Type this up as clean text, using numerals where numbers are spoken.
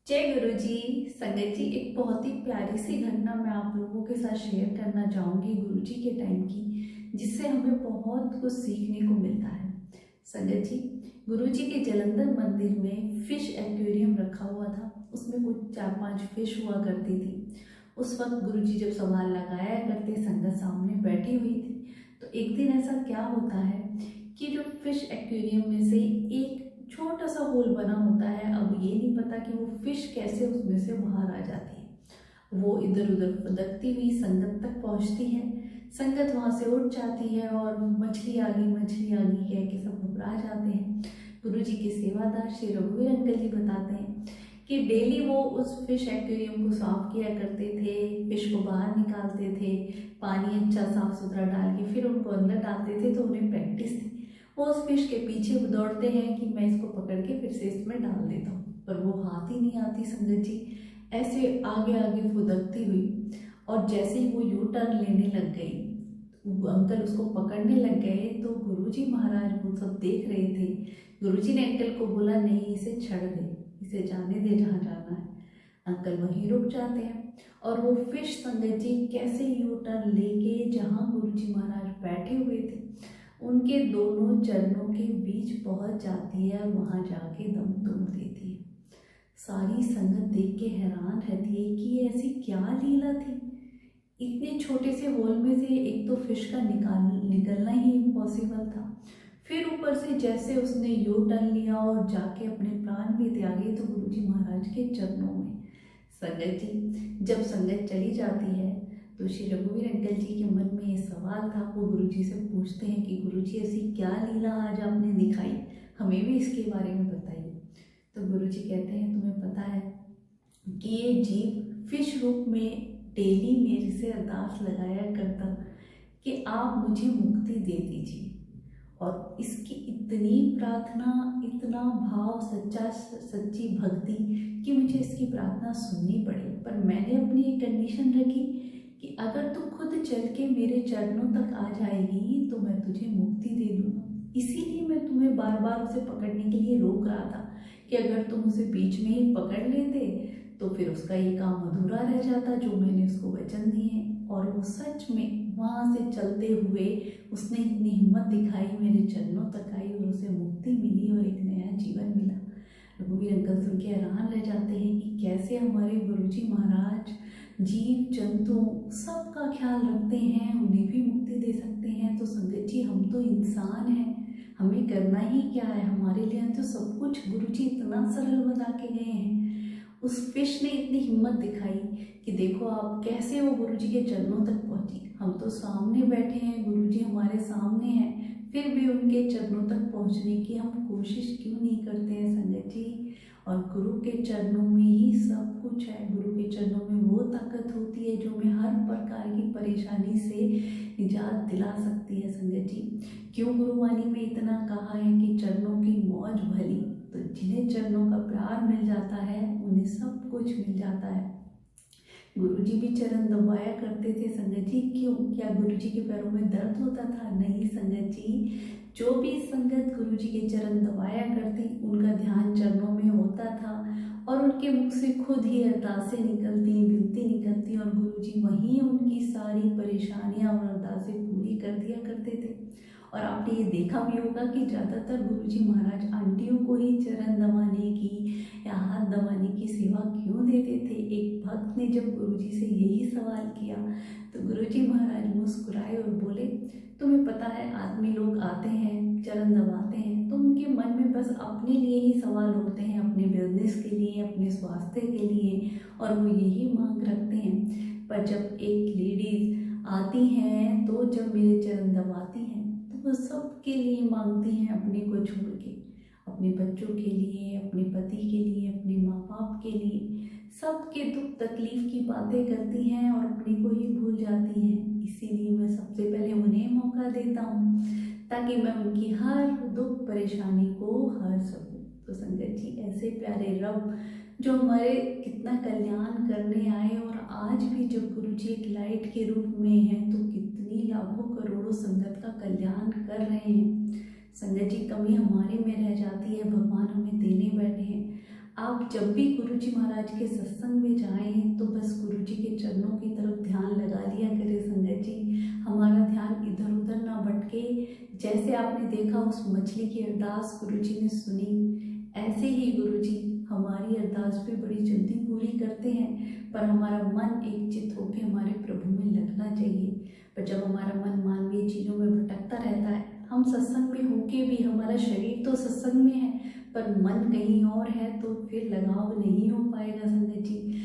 जय गुरु जी। संगत जी, एक बहुत ही प्यारी सी घटना मैं आप लोगों के साथ शेयर करना चाहूँगी गुरु जी के टाइम की, जिससे हमें बहुत कुछ सीखने को मिलता है। संगत जी, गुरु जी के जलंधर मंदिर में फिश एक्वेरियम रखा हुआ था। उसमें कुछ 4-5 फिश हुआ करती थी। उस वक्त गुरु जी जब सवाल लगाया करते, संगत सामने बैठी हुई थी। तो एक दिन ऐसा क्या होता है कि जो फिश एक्वेरियम में से एक छोटा सा होल बना होता है। अब ये नहीं पता कि वो फिश कैसे उसमें से बाहर आ जाती है। वो इधर उधर फदकती हुई संगत तक पहुंचती है। संगत वहां से उठ जाती है और मछली आ गई कह के सब घबरा जाते हैं। गुरु जी के सेवादार श्री रघुवीर अंकल जी बताते हैं कि डेली वो उस फिश एक्वेरियम को साफ किया करते थे, फिश को बाहर निकालते थे, पानी अच्छा साफ सुथरा डाल के फिर उनको अंदर डालते थे। तो उन्हें प्रैक्टिस थी। वो उस फिश के पीछे दौड़ते हैं कि मैं इसको पकड़ के फिर से इसमें डाल देता हूँ, पर वो हाथ ही नहीं आती। संगत जी ऐसे आगे आगे फुदकती हुई, और जैसे ही वो यू टर्न लेने लग गई, वो अंकल उसको पकड़ने लग गए। तो गुरुजी महाराज वो सब देख रहे थे। गुरुजी ने अंकल को बोला, नहीं इसे छड़ दे, इसे जाने दे जहाँ जाना है। अंकल वहीं रुक जाते हैं और वो फिश संगत जी कैसे यू टर्न लेके जहाँ गुरुजी महाराज बैठे हुए थे उनके दोनों चरणों के बीच पहुंच जाती है और वहां जाके दम तोड़ देती है। सारी संगत देख के हैरान रहती है कि ये ऐसी क्या लीला थी। इतने छोटे से होल में से एक तो फिश का निकलना ही इम्पॉसिबल था, फिर ऊपर से जैसे उसने यू टर्न लिया और जाके अपने प्राण भी त्यागे तो गुरुजी महाराज के चरणों में। संगत जी जब संगत चली जाती है तो श्री रघुवीर अंकल जी के मन में ये सवाल था। वो गुरुजी से पूछते हैं कि गुरुजी ऐसी क्या लीला आज आपने दिखाई, हमें भी इसके बारे में बताइए। तो गुरुजी कहते हैं, तुम्हें पता है कि ये जीव फिश रूप में डेली मेरे से अरदास लगाया करता कि आप मुझे मुक्ति दे दीजिए, और इसकी इतनी प्रार्थना, इतना भाव, सच्ची भक्ति कि मुझे इसकी प्रार्थना सुननी पड़े। पर मैंने अपनी एक कंडीशन रखी कि अगर तू खुद चल के मेरे चरणों तक आ जाएगी तो मैं तुझे मुक्ति दे दूंगा। इसीलिए मैं तुम्हें बार बार उसे पकड़ने के लिए रोक रहा था कि अगर तुम उसे बीच में ही पकड़ लेते तो फिर उसका ये काम अधूरा रह जाता जो मैंने उसको वचन दिए। और वो सच में वहाँ से चलते हुए उसने इतनी हिम्मत दिखाई, मेरे चरणों तक आई और उसे मुक्ति मिली और एक नया जीवन मिला। रघुवीर अंकल सुन के हैरान रह जाते हैं कि कैसे हमारे गुरुजी महाराज जीव जंतु सबका ख्याल रखते हैं, उन्हें भी मुक्ति दे सकते हैं। तो संगत जी हम तो इंसान हैं, हमें करना ही क्या है, हमारे लिए तो सब कुछ गुरुजी इतना सरल बता के गए हैं। उस फिश ने इतनी हिम्मत दिखाई कि देखो आप कैसे वो गुरुजी के चरणों तक पहुंची। हम तो सामने बैठे हैं, गुरुजी हमारे सामने हैं, फिर भी उनके चरणों तक पहुंचने की हम कोशिश क्यों नहीं करते हैं संगत जी। और गुरु के चरणों में ही सब कुछ है। गुरु के चरणों में वो ताकत होती है जो हमें हर प्रकार की परेशानी से निजात दिला सकती है। संगत जी क्यों गुरुवाणी में इतना कहा है कि चरणों की मौज भली, तो जिन्हें चरणों का प्यार मिल जाता है उन्हें सब कुछ मिल जाता है। गुरुजी भी चरण दबाया करते थे संगत जी। क्यों? क्या गुरुजी के पैरों में दर्द होता था? नहीं संगत जी, जो भी संगत गुरुजी के चरण दबाया करती उनका ध्यान चरणों में होता था और उनके मुख से खुद ही अरदासें निकलती, विनती निकलती और गुरुजी वहीं उनकी सारी परेशानियां और अरदासें पूरी कर दिया करते थे। और आपने ये देखा भी होगा कि ज़्यादातर गुरुजी महाराज आंटियों को ही चरण दबाने की या हाथ दबाने की सेवा क्यों देते थे। एक भक्त ने जब गुरुजी से यही सवाल किया तो गुरुजी महाराज मुस्कुराए और बोले, तुम्हें पता है आदमी लोग आते हैं चरण दबाते हैं तो उनके मन में बस अपने लिए ही सवाल होते हैं, अपने बिजनेस के लिए, अपने स्वास्थ्य के लिए, और वो यही मांग रखते हैं। पर जब एक लेडीज आती हैं तो जब मेरे चरण दबाती हैं तो वो सबके लिए मांगती हैं, अपने को छोड़ के, अपने बच्चों के लिए, अपने पति के लिए, अपने माँ बाप के लिए, सबके दुख तकलीफ की बातें करती हैं और अपने को ही भूल जाती हैं। इसीलिए मैं सबसे पहले उन्हें मौका देता हूँ ताकि मैं उनकी हर दुख परेशानी को हर सकूँ। तो संगत जी ऐसे प्यारे रब जो हमारे कितना कल्याण करने आए और आज भी जब गुरुजी एक लाइट के रूप में हैं तो कितनी लाखों करोड़ों संगत का कल्याण कर रहे हैं। संगत जी कमी हमारे में रह जाती है, भगवान हमें देने बैठे हैं। आप जब भी गुरु जी महाराज के सत्संग में जाएं तो बस गुरु जी के चरणों की तरफ ध्यान लगा लिया करें संगत जी। हमारा ध्यान इधर उधर ना भटके। जैसे आपने देखा उस मछली की अरदास गुरु जी ने सुनी, ऐसे ही गुरु जी हमारी अरदास भी बड़ी जल्दी पूरी करते हैं। पर हमारा मन एक चित्त होकर हमारे प्रभु में लगना चाहिए। पर जब हमारा मन मानवीय चीज़ों में भटकता रहता है, हम सत्संग में होके भी, हमारा शरीर तो सत्संग में है पर मन कहीं और है, तो फिर लगाव नहीं हो पाएगा संगत जी।